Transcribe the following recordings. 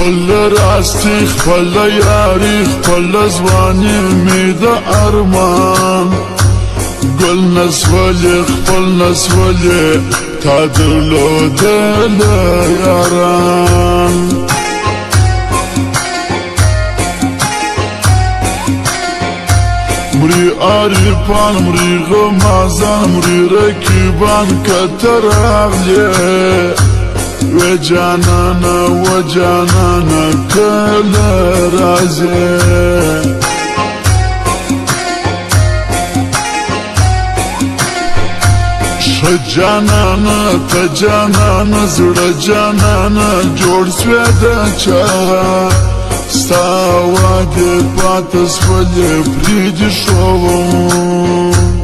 خپل راستی خپل یاری خپل ځواني مې د ارمان ګل نسولې خپل نسولې تا درلودل یاران مري عارفان مري غمازان مري رکیبان که راغلې و جانانا کله راځې ښه جانانا ته جانانا زړه جانانا جوړ سوی د چا ستا وعدې پاته سولې پرېږدي ښوم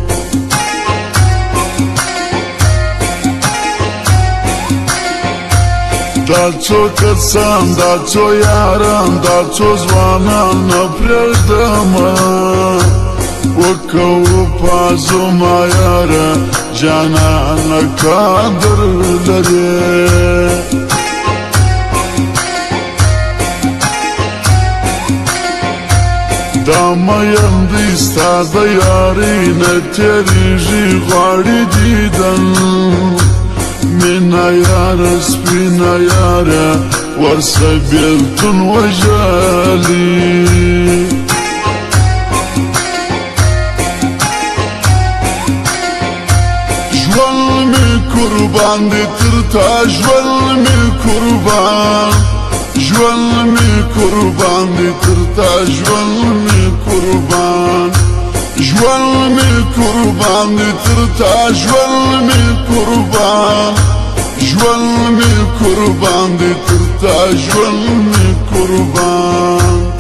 دا څو کسان دا څو یاران دا څو ځوانان نه پرېږدمه وکوو پازو ما یاره جانانه قدر لرې دا مین دی ستا د یارۍ نه تېرېږي غواړي دیدن مینا یاره سپینا یاره ورسه بیلتون وژلي ژوند مې قربان دی تر تا ژوند مې قربان ژوند مې قربان دی تر تا ژوند مې قربان ژوند مې قربان دی تر تا ژوند مې قربان ژوند مې قربان دی تر تا ژوند مې قربان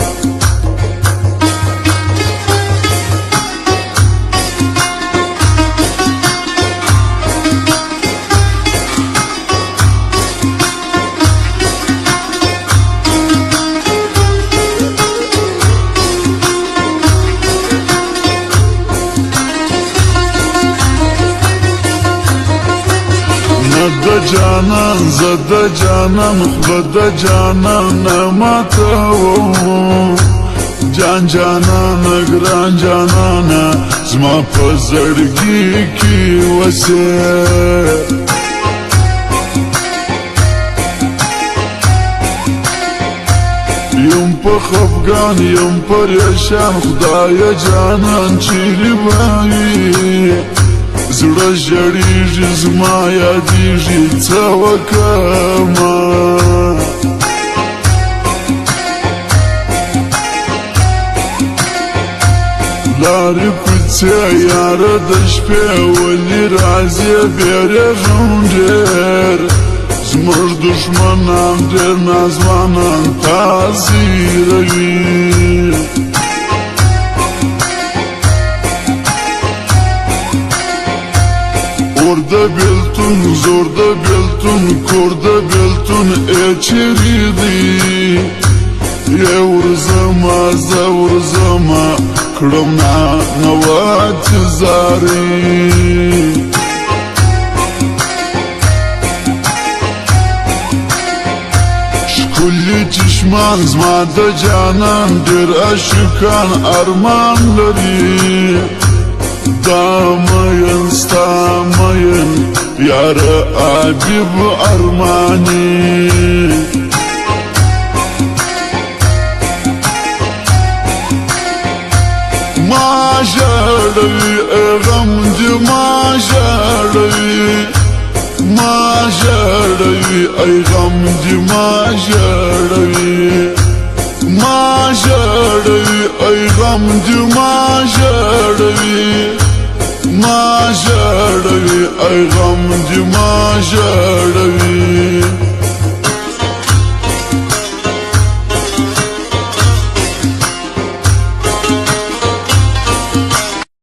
د جانان زد جانان خود د جانان ماتوم جان جانان ګران جانان زما په زړګي کې وسه یم په خفګان یم پریشان خدای جانان چیرې وایي زړه ژړېږي زما یادېږي څه وکړمه لارې کوڅې یاره د شپې ولې راځې بیرېږم ډېر زموږ دښمنان ډېر نازوانان تا زیروي اور د بیلتون زور د بیلتون کور د بیلتون ای چیرې دی یې ورځمه زه ورځمه کړم نواتزاري ښکلي چشمان زما د جانان ډېر عاشقان ارمان لري دا مین ستا مین یاره عجیب ارمانی ما ژړوي ای غم دې ما ژړوي ما ژړوي ای غم دې ما ژړوي ما ژړوي ای غم دې ما ژړوي ما ژړوي ای غم دې ما ژړوي